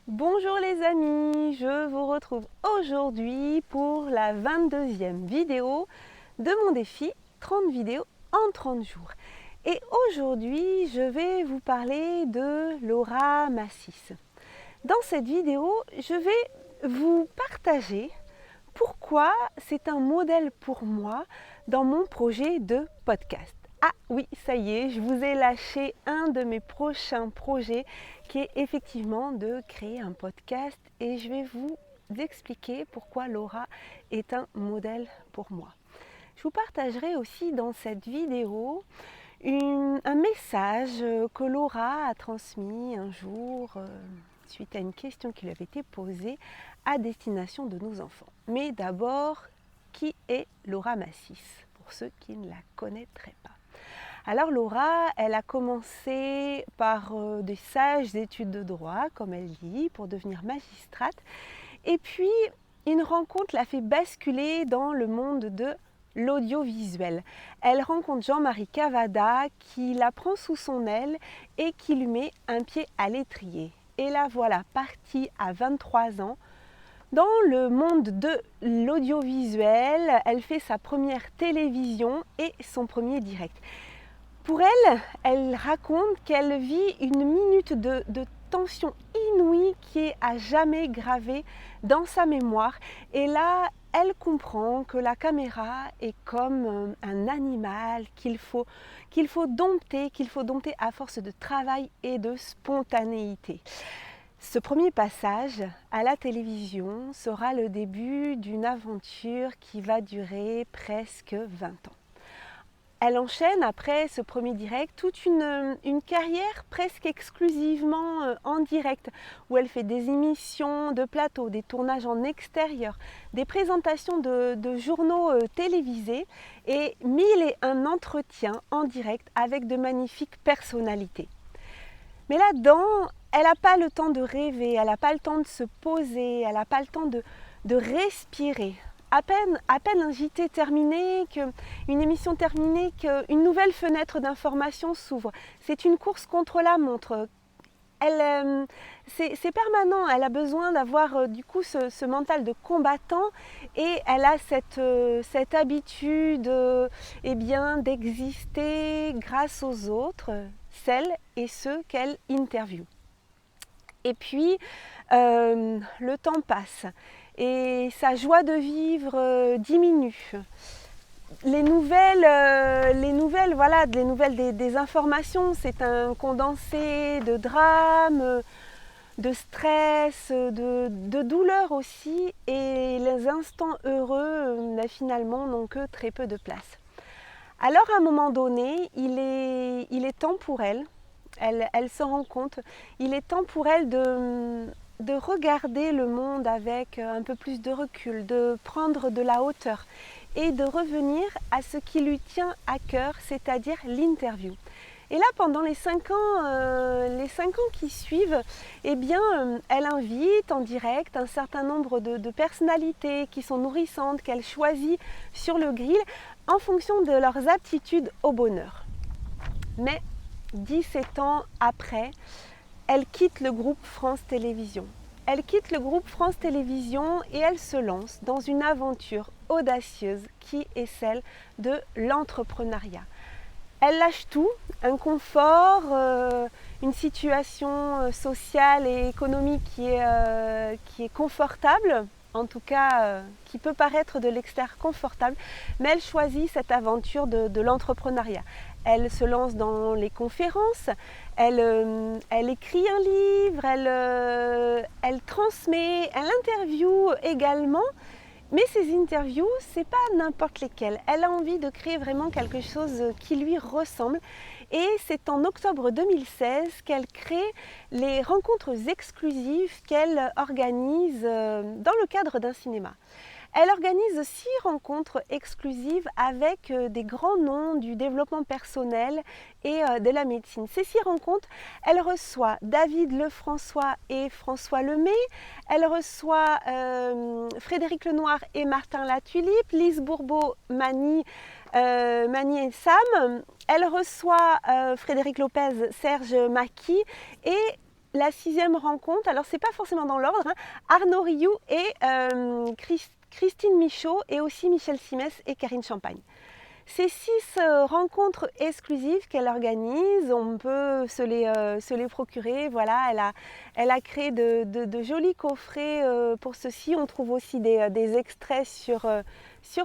Bonjour les amis, je vous retrouve aujourd'hui pour la 22e vidéo de mon défi 30 vidéos en 30 jours. Et aujourd'hui, je vais vous parler de Laura Massis. Dans cette vidéo, je vais vous partager pourquoi c'est un modèle pour moi dans mon projet de podcast. Ah oui, ça y est, je vous ai lâché un de mes prochains projets qui est effectivement de créer un podcast et je vais vous expliquer pourquoi Laura est un modèle pour moi. Je vous partagerai aussi dans cette vidéo un message que Laura a transmis un jour suite à une question qui lui avait été posée à destination de nos enfants. Mais d'abord, qui est Laura Massis, pour ceux qui ne la connaîtraient pas? Alors Laura, elle a commencé par des sages études de droit, comme elle dit, pour devenir magistrate. Et puis, une rencontre l'a fait basculer dans le monde de l'audiovisuel. Elle rencontre Jean-Marie Cavada qui la prend sous son aile et qui lui met un pied à l'étrier. Et la voilà partie à 23 ans dans le monde de l'audiovisuel. Elle fait sa première télévision et son premier direct. Pour elle, elle raconte qu'elle vit une minute de tension inouïe qui est à jamais gravée dans sa mémoire. Et là, elle comprend que la caméra est comme un animal qu'il faut dompter à force de travail et de spontanéité. Ce premier passage à la télévision sera le début d'une aventure qui va durer presque 20 ans. Elle enchaîne après ce premier direct toute une carrière presque exclusivement en direct, où elle fait des émissions de plateau, des tournages en extérieur, des présentations de journaux télévisés et 1001 entretiens en direct avec de magnifiques personnalités. Mais là-dedans, elle n'a pas le temps de rêver, elle n'a pas le temps de se poser, elle n'a pas le temps de respirer. À peine un JT terminé, une émission terminée, qu'une nouvelle fenêtre d'information s'ouvre. C'est une course contre la montre. C'est permanent, elle a besoin d'avoir du coup ce mental de combattant et elle a cette habitude d'exister grâce aux autres, celles et ceux qu'elle interviewe. Et puis, le temps passe et sa joie de vivre diminue. Les nouvelles des informations, c'est un condensé de drames, de stress, de douleur aussi, et les instants heureux, finalement, n'ont que très peu de place. Alors, à un moment donné, il est temps pour elle, elle se rend compte, il est temps pour elle de regarder le monde avec un peu plus de recul, de prendre de la hauteur et de revenir à ce qui lui tient à cœur, c'est-à-dire l'interview. Et là, pendant les 5 ans qui suivent, elle invite en direct un certain nombre de personnalités qui sont nourrissantes, qu'elle choisit sur le grill en fonction de leurs aptitudes au bonheur. Mais 17 ans après, elle quitte le groupe France Télévisions. Elle quitte le groupe France Télévisions et elle se lance dans une aventure audacieuse qui est celle de l'entrepreneuriat. Elle lâche tout, un confort, une situation sociale et économique qui est confortable, en tout cas qui peut paraître de l'extérieur confortable, mais elle choisit cette aventure de l'entrepreneuriat. Elle se lance dans les conférences, elle écrit un livre, elle transmet, elle interviewe également. Mais ces interviews, c'est pas n'importe lesquelles. Elle a envie de créer vraiment quelque chose qui lui ressemble. Et c'est en octobre 2016 qu'elle crée les rencontres exclusives qu'elle organise dans le cadre d'un cinéma. Elle organise 6 rencontres exclusives avec des grands noms du développement personnel et de la médecine. Ces 6 rencontres, elle reçoit David Lefrançois et François Lemay, elle reçoit Frédéric Lenoir et Martin Latulippe, Lise Bourbeau, Mani et Sam, elle reçoit Frédéric Lopez, Serge Maki et la 6e rencontre, alors c'est pas forcément dans l'ordre, hein, Arnaud Rioux et Christine Michaud et aussi Michel Simès et Karine Champagne. Ces 6 rencontres exclusives qu'elle organise, on peut se les procurer. Voilà, elle a créé de jolis coffrets pour ceci. On trouve aussi des extraits sur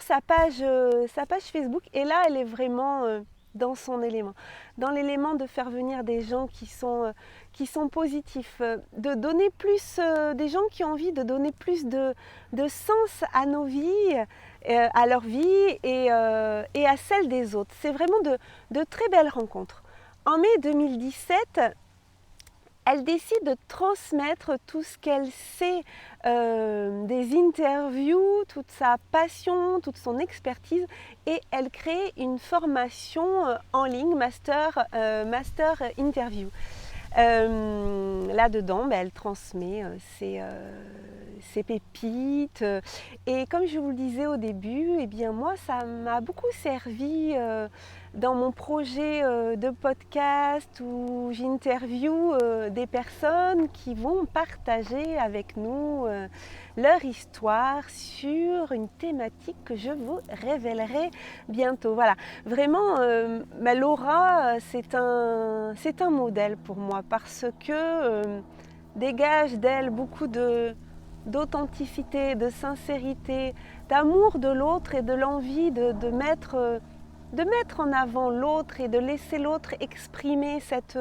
sa page Facebook. Et là, elle est vraiment dans son élément, dans l'élément de faire venir des gens qui sont positifs, de donner plus, des gens qui ont envie de donner plus de sens à nos vies, à leur vie et à celle des autres. C'est vraiment de très belles rencontres. En mai 2017, elle décide de transmettre tout ce qu'elle sait des interviews, toute sa passion, toute son expertise, et elle crée une formation en ligne, master interview. Là-dedans, elle transmet ses pépites. Et comme je vous le disais au début, eh bien moi, ça m'a beaucoup servi dans mon projet de podcast où j'interviewe des personnes qui vont partager avec nous leur histoire sur une thématique que je vous révélerai bientôt. Voilà, vraiment, Laura, c'est un modèle pour moi parce que dégage d'elle beaucoup d'authenticité, de sincérité, d'amour de l'autre et de l'envie de mettre en avant l'autre et de laisser l'autre exprimer cette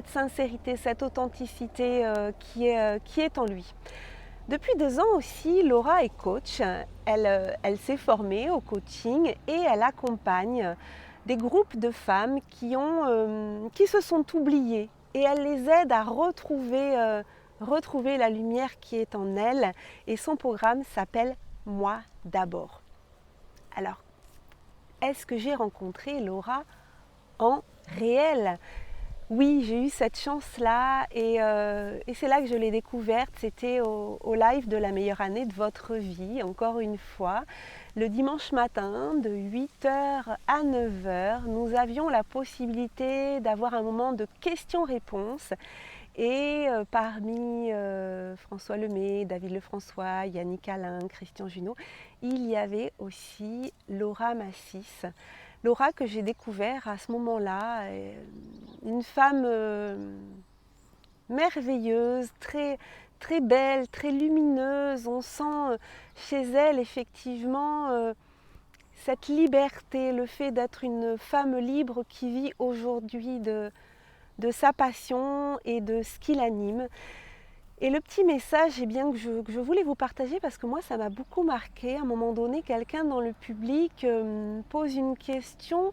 sincérité, cette authenticité qui est en lui. Depuis 2 ans aussi, Laura est coach. Elle s'est formée au coaching et elle accompagne des groupes de femmes qui se sont oubliées et elle les aide à retrouver la lumière qui est en elles. Et son programme s'appelle Moi d'abord. Alors, est-ce que j'ai rencontré Laura en réel ? Oui, j'ai eu cette chance-là et c'est là que je l'ai découverte. C'était au live de la meilleure année de votre vie, encore une fois. Le dimanche matin, de 8h à 9h, nous avions la possibilité d'avoir un moment de questions-réponses. Et parmi François Lemay, David Lefrançois, Yannick Alain, Christian Junot, il y avait aussi Laura Massis. Laura que j'ai découvert à ce moment-là, une femme merveilleuse, très, très belle, très lumineuse. On sent chez elle effectivement cette liberté, le fait d'être une femme libre qui vit aujourd'hui de sa passion et de ce qui l'anime. Et le petit message que je voulais vous partager parce que moi ça m'a beaucoup marqué. À un moment donné, quelqu'un dans le public pose une question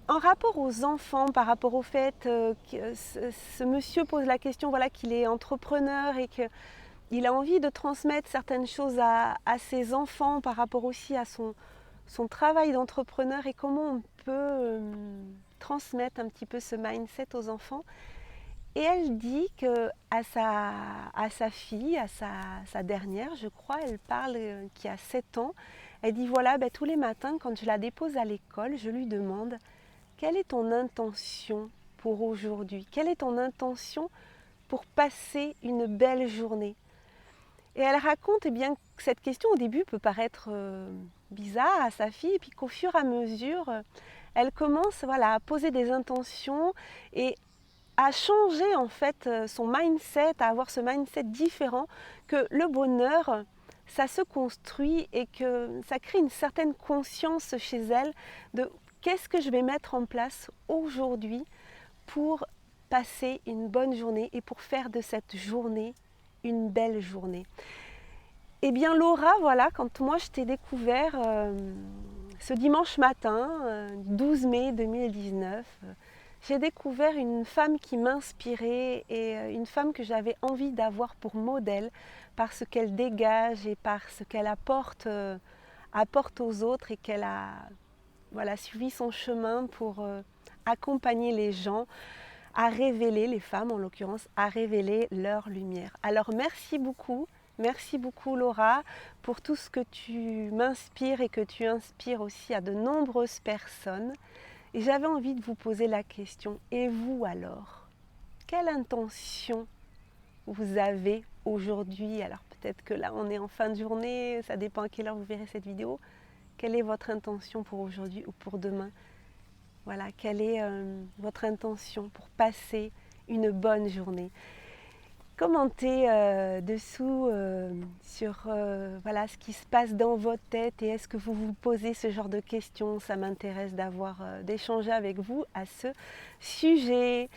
en rapport aux enfants, par rapport au fait que ce monsieur pose la question qu'il est entrepreneur et qu'il a envie de transmettre certaines choses à ses enfants par rapport aussi à son travail d'entrepreneur et comment on peut transmettre un petit peu ce mindset aux enfants. Et elle dit qu'à sa fille, à sa dernière, je crois, elle parle qui a 7 ans, elle dit tous les matins quand je la dépose à l'école, je lui demande quelle est ton intention pour aujourd'hui ? Quelle est ton intention pour passer une belle journée ? Et elle raconte que cette question au début peut paraître bizarre à sa fille, et puis qu'au fur et à mesure, elle commence à poser des intentions et à changer en fait son mindset, à avoir ce mindset différent, que le bonheur, ça se construit et que ça crée une certaine conscience chez elle de qu'est-ce que je vais mettre en place aujourd'hui pour passer une bonne journée et pour faire de cette journée une belle journée. Eh bien Laura, quand moi je t'ai découvert ce dimanche matin, 12 mai 2019, j'ai découvert une femme qui m'inspirait et une femme que j'avais envie d'avoir pour modèle par ce qu'elle dégage et par ce qu'elle apporte aux autres et qu'elle a suivi son chemin pour accompagner les gens à révéler, les femmes en l'occurrence, à révéler leur lumière. Alors merci beaucoup Laura pour tout ce que tu m'inspires et que tu inspires aussi à de nombreuses personnes. Et j'avais envie de vous poser la question, et vous alors ? quelle intention vous avez aujourd'hui? Alors peut-être que là on est en fin de journée, ça dépend à quelle heure vous verrez cette vidéo. Quelle est votre intention pour aujourd'hui ou pour demain? Voilà, quelle est votre intention pour passer une bonne journée? Commentez dessous sur voilà, ce qui se passe dans votre tête et est-ce que vous vous posez ce genre de questions. Ça m'intéresse d'échanger avec vous à ce sujet.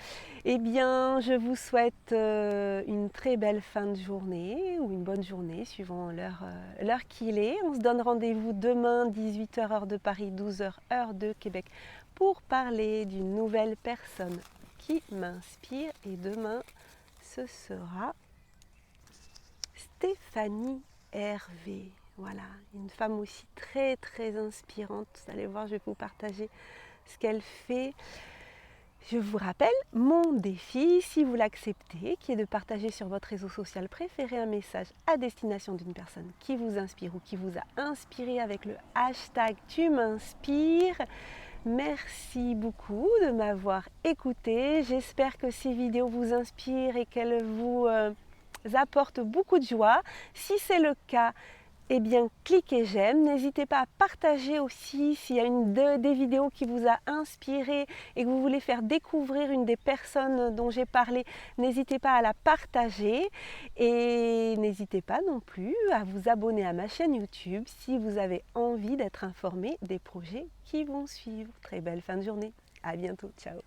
Eh bien, je vous souhaite une très belle fin de journée ou une bonne journée suivant l'heure qu'il est. On se donne rendez-vous demain 18h heure de Paris, 12h heure de Québec pour parler d'une nouvelle personne qui m'inspire. Et demain, ce sera Stéphanie Hervé. Voilà, une femme aussi très très inspirante. Vous allez voir, je vais vous partager ce qu'elle fait. Je vous rappelle mon défi, si vous l'acceptez, qui est de partager sur votre réseau social préféré un message à destination d'une personne qui vous inspire ou qui vous a inspiré avec le hashtag Tu m'inspires. Merci beaucoup de m'avoir écouté. J'espère que ces vidéos vous inspirent et qu'elles vous apportent beaucoup de joie. Si c'est le cas, eh bien cliquez j'aime. N'hésitez pas à partager aussi s'il y a des vidéos qui vous a inspiré et que vous voulez faire découvrir une des personnes dont j'ai parlé. N'hésitez pas à la partager et n'hésitez pas non plus à vous abonner à ma chaîne YouTube si vous avez envie d'être informé des projets qui vont suivre. Très belle fin de journée. À bientôt. Ciao.